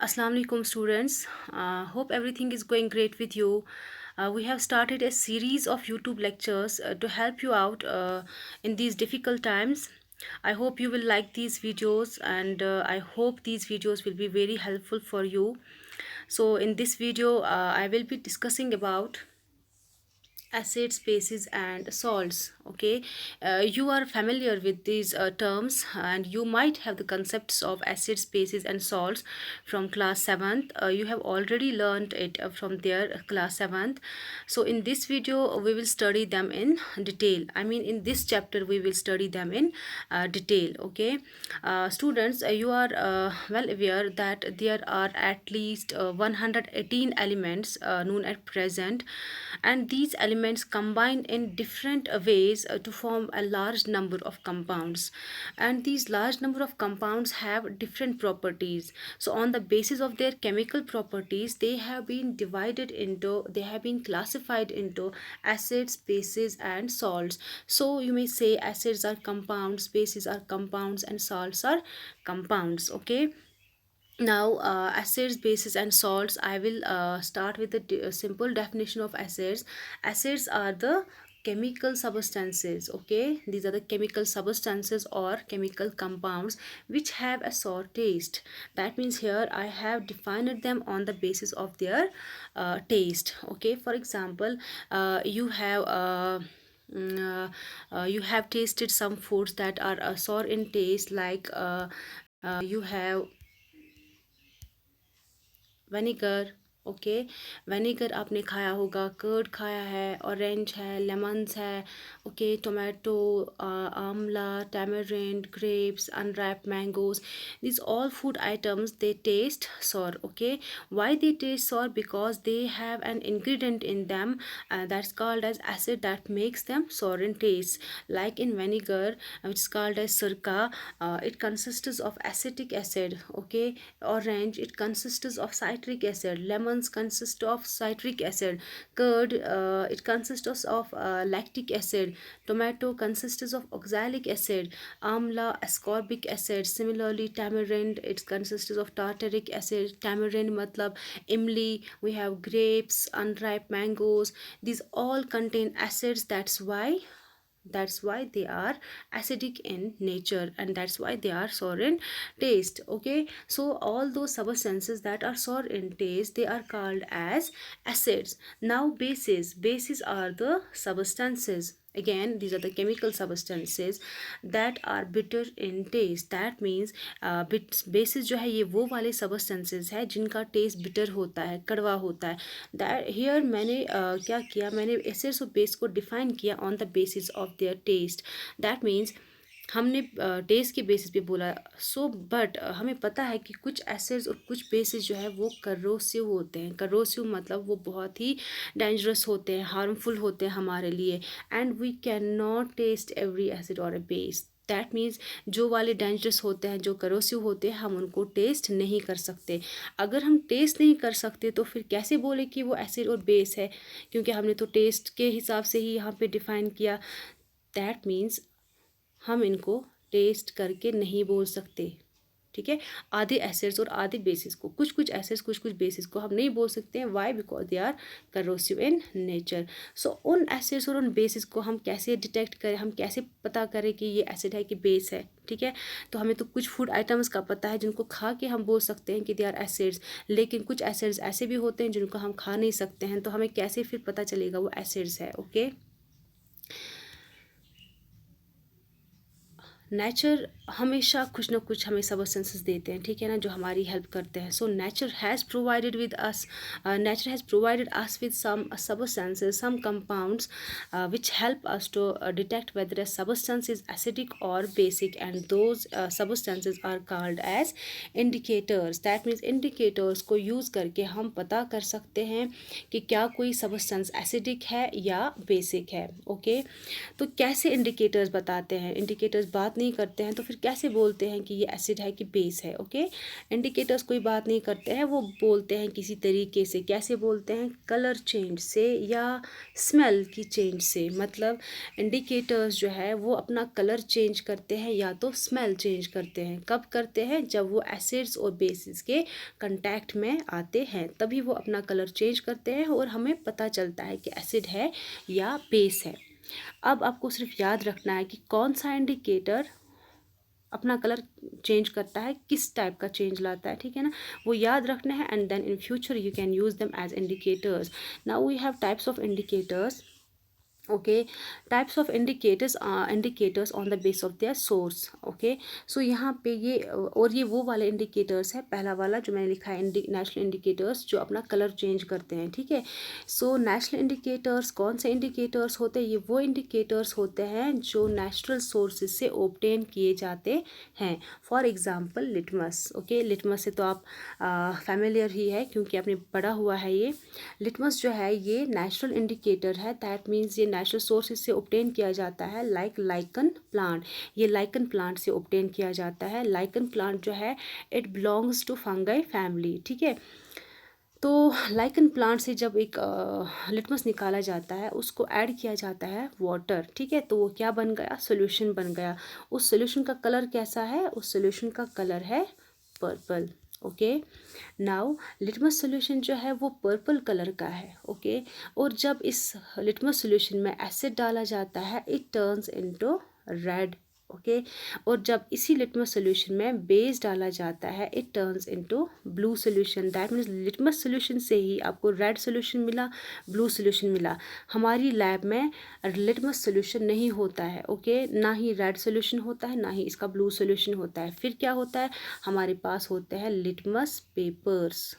Assalamu alaikum students. Hope everything is going great with you. We have started a series of YouTube lectures to help you out in these difficult times. I hope you will like these videos, and I hope these videos will be very helpful for you. So in this video I will be discussing about acids, bases and salts. Okay, you are familiar with these terms, and you might have the concepts of acids, bases and salts from class 7th. You have already learned it from their class 7th. So in this video we will study them in detail. I mean, in this chapter we will study them in detail. Okay, students, you are well aware that there are at least 118 elements known at present, and these elements combine in different ways to form a large number of compounds, and these large number of compounds have different properties. So on the basis of their chemical properties, they have been classified into acids, bases and salts. So you may say acids are compounds, bases are compounds and salts are compounds. Okay, now acids, bases and salts, I will start with a simple definition of acids. Acids are the chemical substances. Okay, these are the chemical substances or chemical compounds which have a sour taste. That means here I have defined them on the basis of their taste. Okay, for example, you have tasted some foods that are sour in taste, like you have vinegar. Okay, vinegar आपने खाया होगा, curd खाया है, orange है, lemons है. Okay, tomato, Amla, tamarind, grapes, unripe mangoes. These all food items, they taste sour. Okay, why they taste sour? Because they have an ingredient in them that's called as acid that makes them sour in taste. Like in vinegar, which is called as sirka, it consists of acetic acid. Okay, orange, it consists of citric acid. Lemons consist of citric acid. Curd, it consists of lactic acid. Tomato consists of oxalic acid. Amla, ascorbic acid. Similarly, tamarind, it consists of tartaric acid. Tamarind matlab imli. We have grapes, unripe mangoes. These all contain acids. That's why they are acidic in nature, and that's why they are sour in taste. Okay, so all those substances that are sour in taste, they are called as acids. Now bases are the substances. Again, these are the chemical substances that are bitter in taste. That means bases जो है ये वो वाले substances है जिनका taste bitter होता है, कड़वा होता है. That here मैंने क्या किया, मैंने acids और base को define किया on the basis of their taste. That means हमने टेस्ट के बेसिस पे बोला. सो बट हमें पता है कि कुछ एसिड्स और कुछ बेसिस जो है वो करोसिव होते हैं. करोसिव मतलब वो बहुत ही डेंजरस होते हैं, हार्मफुल होते हैं हमारे लिए. And we can not test every acid और ए बेस. दैट मीन्स जो वाले डेंजरस होते हैं, जो करोसिव होते हैं, हम उनको टेस्ट नहीं कर सकते. अगर हम टेस्ट नहीं कर सकते तो फिर कैसे बोले कि वो एसिड और बेस है, क्योंकि हमने तो टेस्ट के हिसाब से ही यहाँ पे डिफ़ाइन किया. दैट मीन्स हम इनको टेस्ट करके नहीं बोल सकते. ठीक है, आधे एसिड्स और आधे बेसिस को, कुछ कुछ एसिड्स कुछ कुछ बेसिस को हम नहीं बोल सकते हैं. Why? Because they are corrosive in nature. So उन एसिड्स और उन बेसिस को हम कैसे डिटेक्ट करें, हम कैसे पता करें कि ये एसिड है कि बेस है. ठीक है, तो हमें तो कुछ फूड आइटम्स का पता है जिनको खा के हम बोल सकते हैं कि दे आर एसिड्स, लेकिन कुछ एसिड्स ऐसे भी होते हैं जिनको हम खा नहीं सकते हैं. तो हमें कैसे फिर पता चलेगा वो एसिड्स है. ओके, नेचर हमेशा कुछ ना कुछ हमें सबस्टेंसेस देते हैं. ठीक है ना, जो हमारी हेल्प करते हैं. So nature has provided us with some substances, some compounds which help us to detect whether a substance is acidic और basic, and those substances are called as indicators. That means indicators को use करके हम पता कर सकते हैं कि क्या कोई सबस्टेंस एसिडिक है या बेसिक है. ओके, तो कैसे इंडिकेटर्स बताते हैं? इंडिकेटर्स बात नहीं करते हैं तो फिर कैसे बोलते हैं कि ये एसिड है कि बेस है। ओके, इंडिकेटर्स कोई बात नहीं करते हैं, वो बोलते हैं किसी तरीके से। कैसे बोलते हैं? कलर चेंज से या स्मेल की चेंज से। मतलब इंडिकेटर्स जो है वो अपना कलर चेंज करते हैं या तो स्मेल चेंज करते हैं। कब करते हैं? जब वो एसिड्स और बेसिस के कांटेक्ट में आते हैं, तभी वो अपना कलर चेंज करते हैं और हमें पता चलता है कि एसिड है या बेस है। अब आपको सिर्फ याद रखना है कि कौन सा इंडिकेटर अपना कलर चेंज करता है, किस टाइप का चेंज लाता है, ठीक है ना, वो याद रखना है। And then in future you can use them as indicators. Now we have types of indicators. Okay, types of indicators on the base of their source. Okay, so यहाँ पे ये और ये वो वाले इंडिकेटर्स है, पहला वाला जो मैंने लिखा है नेशनल इंडिकेटर्स, जो अपना कलर चेंज करते हैं। ठीक है, सो नेशनल इंडिकेटर्स कौन से इंडिकेटर्स होते हैं? ये वो इंडिकेटर्स होते हैं जो नेचुरल सोर्सेज से ऑब्टेन किए जाते हैं। For example litmus. Okay, litmus से तो आप फैमिलियर ही है क्योंकि आपने पढ़ा हुआ है। ये लिटमस जो है ये नेचुरल इंडिकेटर है, दैट मीन्स ये नेचुरल सोर्सेज से ऑब्टेन किया जाता है। लाइक लाइकन प्लांट, ये लाइकन प्लांट से ऑब्टेन किया जाता है। लाइकन प्लांट जो है it belongs to fungi family. ठीक है, तो लाइकन प्लांट से जब एक लिटमस निकाला जाता है, उसको ऐड किया जाता है वाटर। ठीक है, तो वो क्या बन गया? सोल्यूशन बन गया। उस सोल्यूशन का कलर कैसा है? उस सोल्यूशन का कलर है purple. Okay, now litmus solution जो है वो पर्पल कलर का है। ओके, और जब इस लिटमस सोल्यूशन में एसिड डाला जाता है, it turns into red. Okay, और जब इसी लिटमस सोल्यूशन में बेस डाला जाता है, it turns into blue solution. That means litmus solution से ही आपको रेड सोल्यूशन मिला, ब्लू सोल्यूशन मिला। हमारी लैब में लिटमस सोल्यूशन नहीं होता है। ओके, ना ही रेड सोल्यूशन होता है, ना ही इसका ब्लू सोल्यूशन होता है। फिर क्या होता है? हमारे पास होते हैं litmus papers.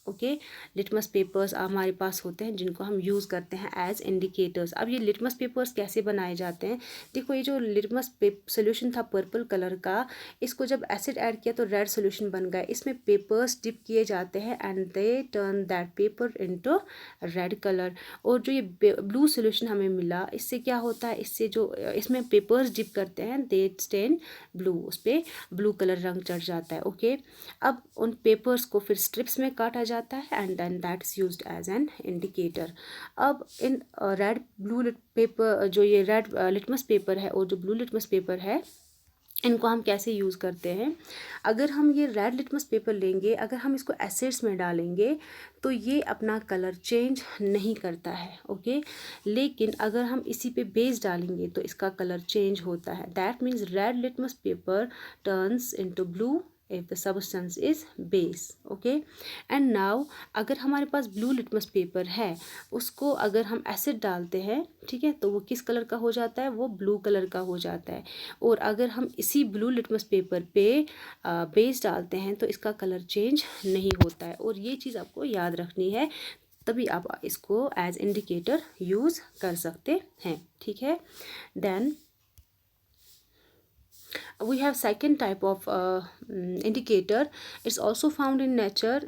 Okay, litmus papers हमारे पास होते हैं जिनको हम यूज़ करते हैं एज इंडिकेटर्स। अब ये लिटमस पेपर्स कैसे बनाए जाते हैं? देखो, ये जो लिटमस सोल्यूशन था पर्पल कलर का, इसको जब एसिड ऐड किया तो रेड सोल्यूशन बन गया। इसमें पेपर्स डिप किए जाते हैं and they turn that paper into red colour. और जो ये ब्लू सोल्यूशन हमें मिला, इससे क्या होता है? इससे जो इसमें पेपर्स डिप करते हैं, दे स्टेन ब्लू, उस पर ब्लू कलर रंग चढ़ जाता है। ओके, अब उन पेपर्स को फिर स्ट्रिप्स में काटा जाता है and then that's used as an indicator. अब इन रेड ब्लू पेपर, जो ये रेड लिटमस पेपर है और जो ब्लू लिटमस पेपर है, इनको हम कैसे यूज़ करते हैं? अगर हम ये रेड लिटमस पेपर लेंगे, अगर हम इसको एसिड्स में डालेंगे तो ये अपना कलर चेंज नहीं करता है। ओके, लेकिन अगर हम इसी पे बेस डालेंगे तो इसका कलर चेंज होता है। दैट means red litmus paper turns into blue if the substance is base. Okay, and now अगर हमारे पास ब्लू लिटमस पेपर है, उसको अगर हम एसिड डालते हैं, ठीक है, तो वो किस कलर का हो जाता है? वो ब्लू कलर का हो जाता है। और अगर हम इसी ब्लू लिटमस पेपर पे बेस डालते हैं तो इसका कलर चेंज नहीं होता है। और ये चीज़ आपको याद रखनी है, तभी आप इसको एज इंडिकेटर यूज़ कर सकते हैं। ठीक है, then we have second type of indicator. It's also found in nature.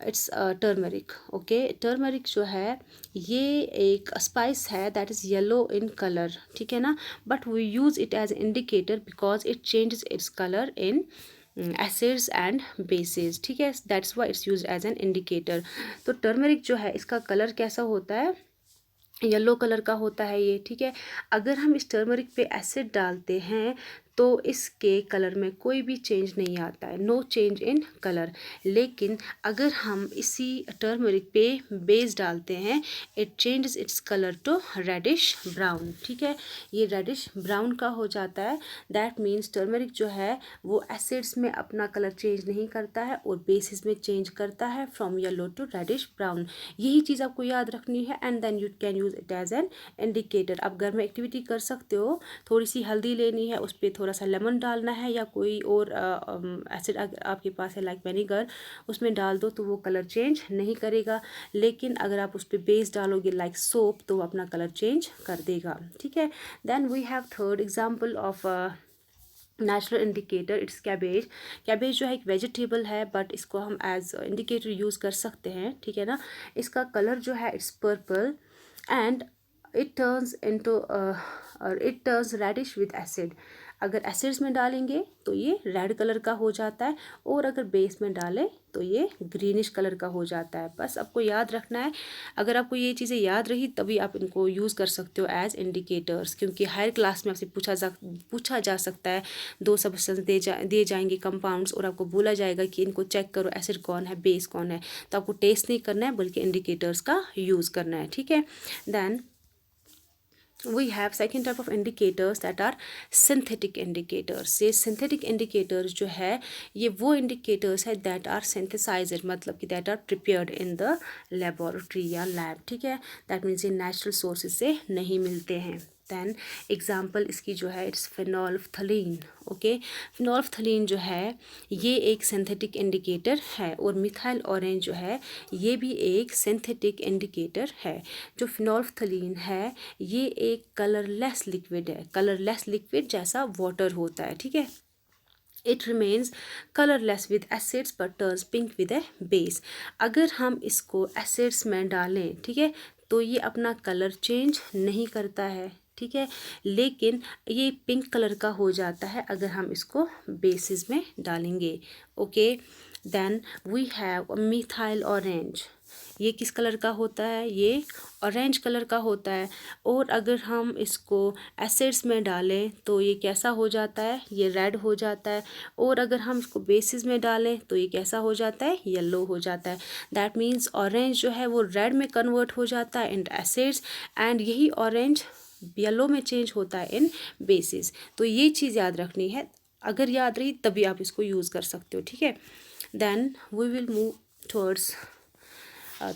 It's turmeric. Okay, turmeric जो है ये एक स्पाइस है that is yellow in color. ठीक है ना, but we use it as an indicator because it changes its color in acids and bases. ठीक है, that's why it's use as an indicator. तो टर्मरिक जो है इसका कलर कैसा होता है? येलो कलर का होता है ये। ठीक है, अगर हम इस टर्मरिक पे एसिड डालते हैं तो इसके कलर में कोई भी चेंज नहीं आता है, नो चेंज इन कलर। लेकिन अगर हम इसी टर्मरिक पे बेस डालते हैं, it changes its colour to reddish brown. ठीक है, ये रेडिश ब्राउन का हो जाता है। दैट मीन्स टर्मरिक जो है वो एसिड्स में अपना कलर चेंज नहीं करता है और बेसिस में चेंज करता है from yellow to reddish brown. यही चीज़ आपको याद रखनी है and then you can use it as an indicator. आप घर में एक्टिविटी कर सकते हो, थोड़ी सी हल्दी लेनी है, उस पर थोड़ा सा लेमन डालना है या कोई और एसिड अगर आपके पास है लाइक विनेगर, उसमें डाल दो तो वो कलर चेंज नहीं करेगा। लेकिन अगर आप उस पर बेस डालोगे लाइक सोप तो वो अपना कलर चेंज कर देगा। ठीक है, then we have third example of natural indicator, it's cabbage. Cabbage जो है एक वेजिटेबल है बट इसको हम एज इंडिकेटर यूज़ कर सकते हैं। ठीक है ना, इसका कलर जो है it's purple and it turns into और it turns reddish with acid. अगर एसिड्स में डालेंगे तो ये रेड कलर का हो जाता है, और अगर बेस में डालें तो ये ग्रीनिश कलर का हो जाता है। बस आपको याद रखना है, अगर आपको ये चीज़ें याद रही तभी आप इनको यूज़ कर सकते हो एज इंडिकेटर्स, क्योंकि हायर क्लास में आपसे पूछा जा सकता है, दो सब्सटेंस दिए जाएंगे कंपाउंड्स, और आपको बोला जाएगा कि इनको चेक करो एसिड कौन है बेस कौन है। तो आपको टेस्ट नहीं करना है बल्कि इंडिकेटर्स का यूज़ करना है, ठीक है। Then we have second type of indicators that are synthetic indicators। ये synthetic indicators जो है ये वो indicators है that are synthesized, मतलब कि that are prepared in the laboratory या lab, ठीक है। that means ये natural sources से नहीं मिलते हैं। दैन एग्ज़ाम्पल इसकी जो है इट्स फिनोल्फ्थलीन। ओके, फिनोल्फ्थलीन जो है ये एक सिंथेटिक इंडिकेटर है, और मिथाइल ऑरेंज जो है ये भी एक सिंथेटिक इंडिकेटर है। जो फिनोल्फ्थलीन है ये एक कलरलेस लिक्विड है, कलरलेस लिक्विड जैसा वाटर होता है, ठीक है। It remains colourless with acids but turns pink with A base. अगर हम इसको एसिड्स में डालें, ठीक है, तो ये अपना कलर चेंज नहीं करता है, ठीक है, लेकिन ये पिंक कलर का हो जाता है अगर हम इसको बेसिस में डालेंगे। Okay, then we have methyl orange. ये किस कलर का होता है? ये ऑरेंज कलर का होता है, और अगर हम इसको एसिड्स में डालें तो ये कैसा हो जाता है? ये रेड हो जाता है, और अगर हम इसको बेसिस में डालें तो ये कैसा हो जाता है? येलो हो जाता है। दैट मीन्स ऑरेंज जो है वो रेड में कन्वर्ट हो जाता है इन एसिड्स, एंड यही ऑरेंज येलो में चेंज होता है इन बेसिस। तो ये चीज़ याद रखनी है, अगर याद रही तभी आप इसको यूज़ कर सकते हो, ठीक है। Then we will move towards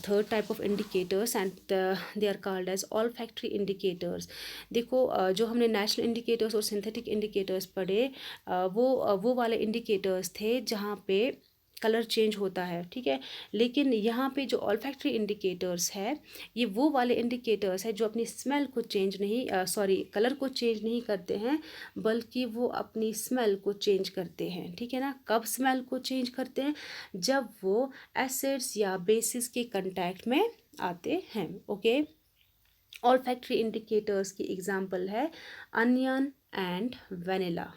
third type of indicators, and they are called as olfactory indicators. देखो जो हमने नेचुरल इंडिकेटर्स और सिंथेटिक इंडिकेटर्स पढ़े, वो वाले इंडिकेटर्स थे जहाँ पे कलर चेंज होता है, ठीक है। लेकिन यहाँ पे जो ऑल्फैक्टरी इंडिकेटर्स है ये वो वाले इंडिकेटर्स है जो अपनी स्मेल को चेंज नहीं कलर को चेंज नहीं करते हैं, बल्कि वो अपनी स्मेल को चेंज करते हैं, ठीक है ना। कब स्मेल को चेंज करते हैं? जब वो एसिड्स या बेसिस के कांटेक्ट में आते हैं। ओके, ऑल्फैक्टरी इंडिकेटर्स की एग्जांपल है अनियन एंड वनीला,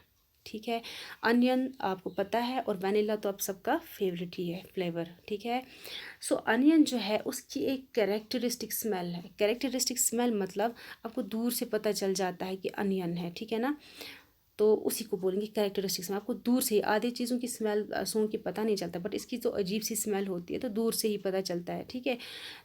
ठीक है। अनियन आपको पता है, और वनीला तो आप सबका फेवरेट ही है फ्लेवर, ठीक है। सो अनियन जो है उसकी एक कैरेक्टरिस्टिक स्मेल है। कैरेक्टरिस्टिक स्मेल मतलब आपको दूर से पता चल जाता है कि अनियन है, ठीक है ना। तो उसी को बोलेंगे कैरेक्टरिस्टिक स्मेल। आपको दूर से ही आधी चीज़ों की स्मेल सूंघ के पता नहीं चलता, बट इसकी तो अजीब सी स्मेल होती है तो दूर से ही पता चलता है, ठीक है।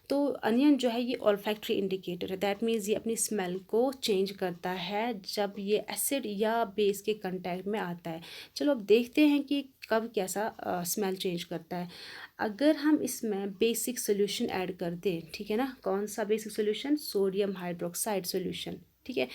तो अनियन जो है ये ऑल्फैक्टरी इंडिकेटर है। दैट मीन्स ये अपनी स्मेल को चेंज करता है जब ये एसिड या बेस के कंटेक्ट में आता है। चलो अब देखते हैं कि कब कैसा स्मेल चेंज करता है। अगर हम इसमें बेसिक सोल्यूशन ऐड कर दें, ठीक है ना, कौन सा basic solution? Sodium hydroxide solution, ठीक है।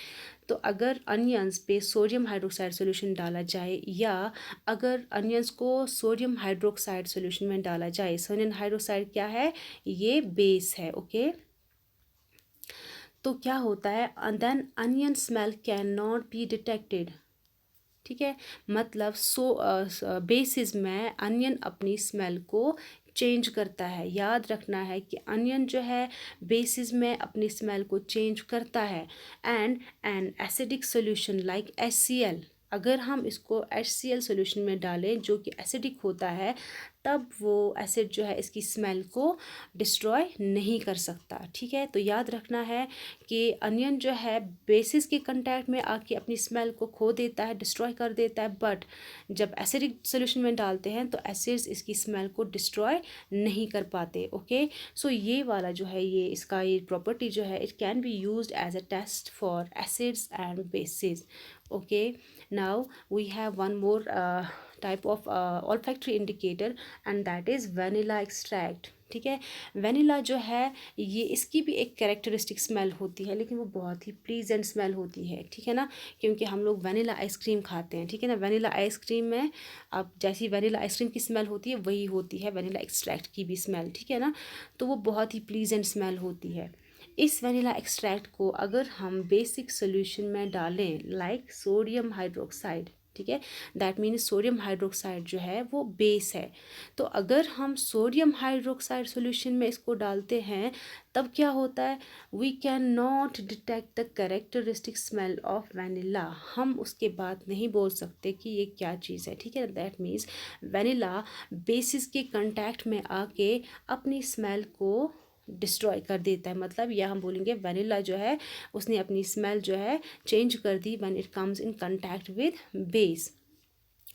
तो अगर अनियंस पे सोडियम हाइड्रोक्साइड सोल्यूशन डाला जाए, या अगर अनियंस को सोडियम हाइड्रोक्साइड सोल्यूशन में डाला जाए, सोडियम हाइड्रोक्साइड क्या है? ये बेस है। ओके, तो क्या होता है? Then onion smell can not be detected, ठीक है। मतलब बेसिस में अनियन अपनी स्मेल को चेंज करता है। याद रखना है कि अनियन जो है बेसिस में अपनी स्मेल को चेंज करता है। And an acidic solution like HCl, अगर हम इसको HCl सोल्यूशन में डालें जो कि एसिडिक होता है, तब वो एसिड जो है इसकी स्मेल को डिस्ट्रॉय नहीं कर सकता, ठीक है। तो याद रखना है कि अनियन जो है बेसिस के कांटेक्ट में आके अपनी स्मेल को खो देता है, डिस्ट्रॉय कर देता है, बट जब एसिडिक सोल्यूशन में डालते हैं तो एसिड्स इसकी स्मेल को डिस्ट्रॉय नहीं कर पाते। ओके, सो ये वाला जो है ये इसका ये प्रॉपर्टी जो है it can be used as a test for acids and bases. Okay, now we have one more type of olfactory indicator, and that is vanilla extract, ठीक है। वनीला जो है ये इसकी भी एक कैरेक्टरिस्टिक स्मेल होती है, लेकिन वो बहुत ही प्लीजेंट स्मेल होती है, ठीक है ना, क्योंकि हम लोग वनीला आइसक्रीम खाते हैं, ठीक है ना। वनीला आइसक्रीम में अब जैसी वनीला आइसक्रीम की स्मेल होती है वही होती है वनीला एक्सट्रैक्ट की भी स्मेल, ठीक है ना। तो वो बहुत ही प्लीजेंट स्मेल होती है। इस वनीला एक्सट्रैक्ट को अगर हम बेसिक सोल्यूशन में डालें लाइक सोडियम हाइड्रोक्साइड, ठीक है। दैट मीन्स सोडियम हाइड्रोक्साइड जो है वो बेस है। तो अगर हम सोडियम हाइड्रोक्साइड सॉल्यूशन में इसको डालते हैं तब क्या होता है, we can not detect the characteristic smell of vanilla. हम उसके बाद नहीं बोल सकते कि ये क्या चीज़ है, ठीक है। दैट मीन्स वनीला बेसिस के कांटेक्ट में आके अपनी स्मेल को डिस्ट्रॉय कर देता है। मतलब यह हम बोलेंगे वनीला जो है उसने अपनी स्मेल जो है चेंज कर दी when it comes in contact with base.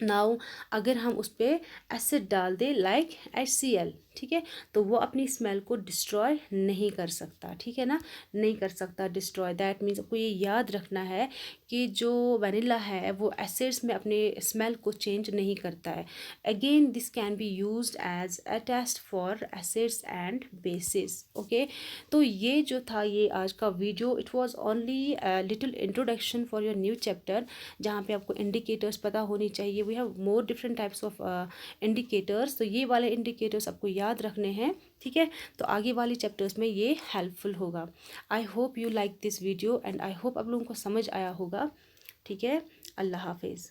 Now अगर हम उस पर एसिड डाल दें लाइक HCl, ठीक है, तो वो अपनी स्मेल को डिस्ट्रॉय नहीं कर सकता, ठीक है ना, नहीं कर सकता डिस्ट्रॉय। दैट मीन्स आपको ये याद रखना है कि जो वनीला है वो एसिड्स में अपने स्मेल को चेंज नहीं करता है। Again this can be used as a test for acids and bases. Okay, तो ये जो था ये आज का video, it was only little introduction for your new chapter, जहाँ पे आपको इंडिकेटर्स पता होनी चाहिए। We have more different types of indicators, तो ये वाले इंडिकेटर्स आपको याद रखने हैं, ठीक है। तो आगे वाली चैप्टर्स में ये हेल्पफुल होगा। I hope you like this video and I hope आप लोगों को समझ आया होगा, ठीक है। अल्लाह हाफिज़।